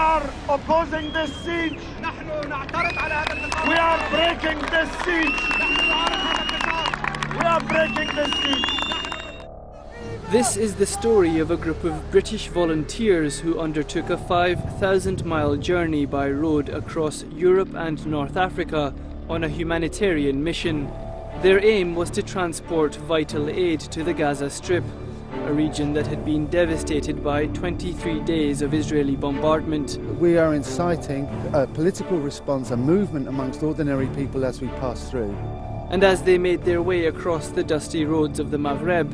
are opposing this siege. We are breaking this siege. We are breaking this siege. This is the story of a group of British volunteers who undertook a 5,000-mile journey by road across Europe and North Africa on a humanitarian mission. Their aim was to transport vital aid to the Gaza Strip, a region that had been devastated by 23 days of Israeli bombardment. We are inciting a political response, a movement amongst ordinary people as we pass through. And as they made their way across the dusty roads of the Maghreb,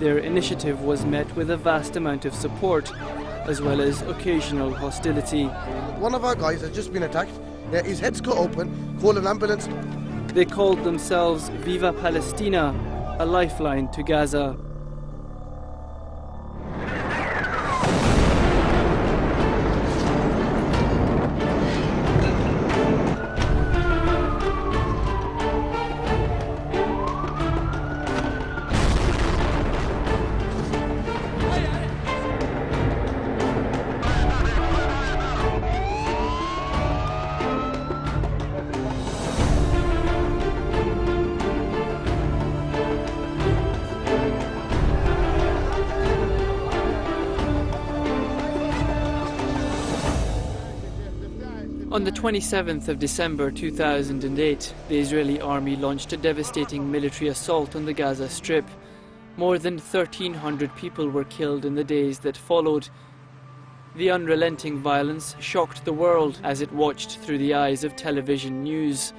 their initiative was met with a vast amount of support, as well as occasional hostility. One of our guys has just been attacked. His head's cut open. Call an ambulance. They called themselves Viva Palestina, a lifeline to Gaza. On the 27th of December 2008, the Israeli army launched a devastating military assault on the Gaza Strip. More than 1,300 people were killed in the days that followed. The unrelenting violence shocked the world as it watched through the eyes of television news,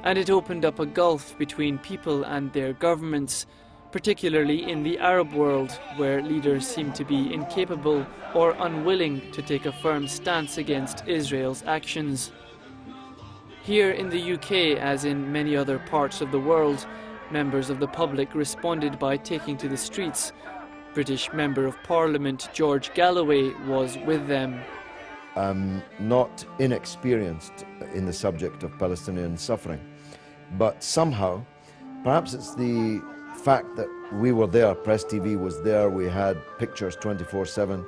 and it opened up a gulf between people and their governments, particularly in the Arab world, where leaders seem to be incapable or unwilling to take a firm stance against Israel's actions. Here in the UK, as in many other parts of the world, members of the public responded by taking to the streets. British Member of Parliament George Galloway was with them. I'm not inexperienced in the subject of Palestinian suffering, but somehow, perhaps it's the fact that we were there, PressTV was there, we had pictures 24/7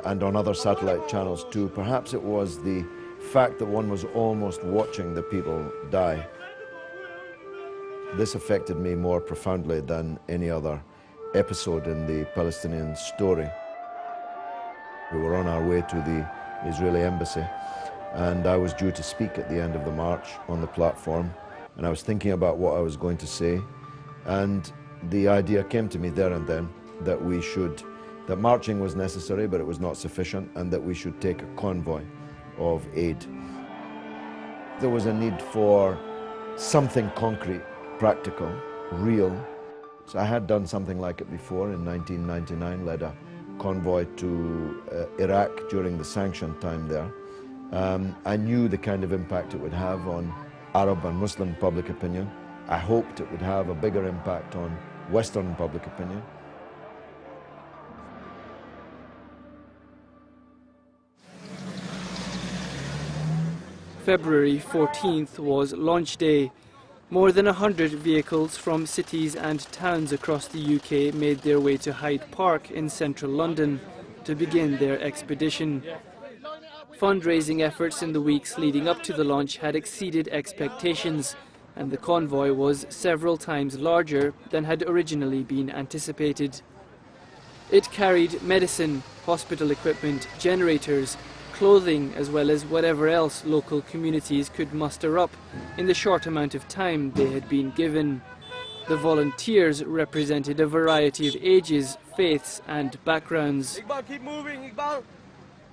and on other satellite channels too. Perhaps it was the fact that one was almost watching the people die. This affected me more profoundly than any other episode in the Palestinian story. We were on our way to the Israeli embassy, and I was due to speak at the end of the march on the platform, and I was thinking about what I was going to say, and the idea came to me there and then that that marching was necessary, but it was not sufficient, and that we should take a convoy of aid. There was a need for something concrete, practical, real. So I had done something like it before in 1999, led a convoy to Iraq during the sanction time there. I knew the kind of impact it would have on Arab and Muslim public opinion. I hoped it would have a bigger impact on Western public opinion. February 14th was launch day. More than 100 vehicles from cities and towns across the UK made their way to Hyde Park in central London to begin their expedition. Fundraising efforts in the weeks leading up to the launch had exceeded expectations, and the convoy was several times larger than had originally been anticipated. It carried medicine, hospital equipment, generators, clothing, as well as whatever else local communities could muster up in the short amount of time they had been given. The volunteers represented a variety of ages, faiths and backgrounds. Iqbal, keep moving, Iqbal.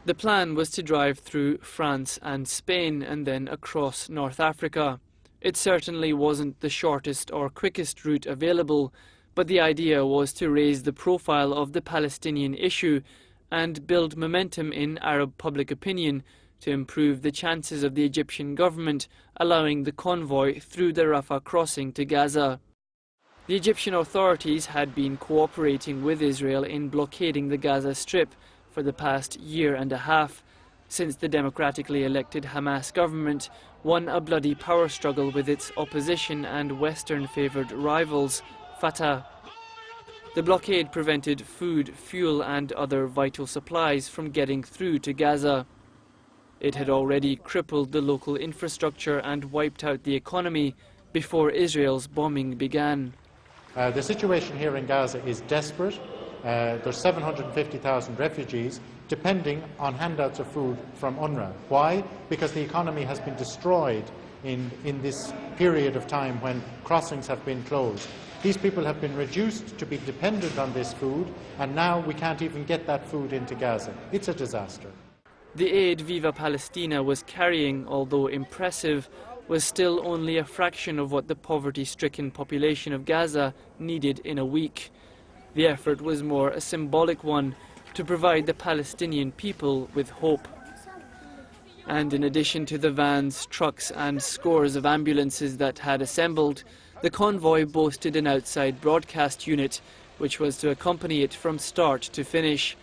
The plan was to drive through France and Spain and then across North Africa. It certainly wasn't the shortest or quickest route available, but the idea was to raise the profile of the Palestinian issue and build momentum in Arab public opinion to improve the chances of the Egyptian government allowing the convoy through the Rafah crossing to Gaza. The Egyptian authorities had been cooperating with Israel in blockading the Gaza Strip for the past year and a half, since the democratically elected Hamas government won a bloody power struggle with its opposition and Western-favoured rivals, Fatah. The blockade prevented food, fuel and other vital supplies from getting through to Gaza. It had already crippled the local infrastructure and wiped out the economy before Israel's bombing began. The situation here in Gaza is desperate. There's 750,000 refugees depending on handouts of food from UNRWA. Why? Because the economy has been destroyed in this period of time when crossings have been closed. These people have been reduced to be dependent on this food, and now we can't even get that food into Gaza. It's a disaster. The aid Viva Palestina was carrying, although impressive, was still only a fraction of what the poverty-stricken population of Gaza needed in a week. The effort was more a symbolic one to provide the Palestinian people with hope. And in addition to the vans, trucks and scores of ambulances that had assembled, the convoy boasted an outside broadcast unit, which was to accompany it from start to finish.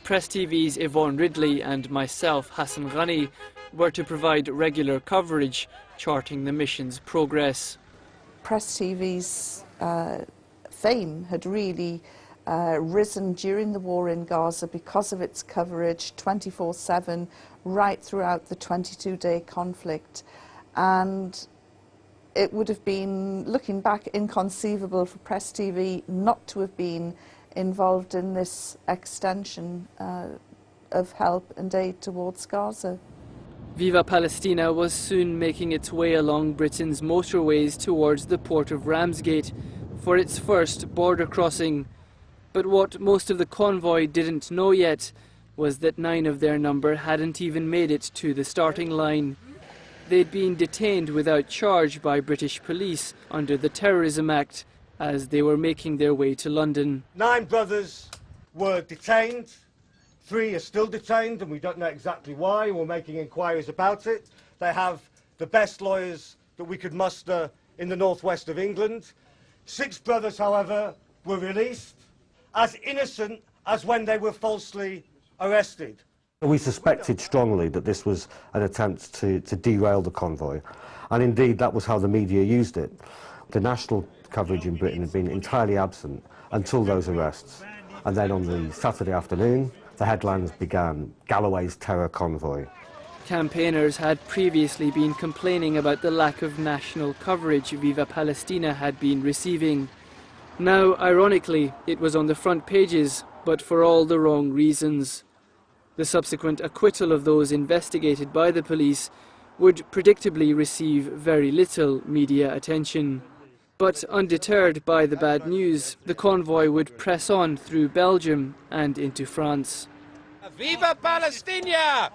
PressTV's Yvonne Ridley and myself, Hassan Ghani, were to provide regular coverage, charting the mission's progress. PressTV's fame had really risen during the war in Gaza because of its coverage 24/7 right throughout the 22-day conflict. And it would have been, looking back, inconceivable for PressTV not to have been involved in this extension of help and aid towards Gaza. Viva Palestina was soon making its way along Britain's motorways towards the port of Ramsgate for its first border crossing. But what most of the convoy didn't know yet was that 9 of their number hadn't even made it to the starting line. They'd been detained without charge by British police under the Terrorism Act as they were making their way to London. 9 brothers were detained. 3 are still detained, and we don't know exactly why. We're making inquiries about it. They have the best lawyers that we could muster in the northwest of England. 6 brothers, however, were released as innocent as when they were falsely arrested. We suspected strongly that this was an attempt to derail the convoy, and indeed that was how the media used it. The national coverage in Britain had been entirely absent until those arrests, and then on the Saturday afternoon the headlines began: Galloway's terror convoy. Campaigners had previously been complaining about the lack of national coverage Viva Palestina had been receiving. Now, ironically, it was on the front pages, but for all the wrong reasons. The subsequent acquittal of those investigated by the police would predictably receive very little media attention. But undeterred by the bad news, the convoy would press on through Belgium and into France. Viva Palestina!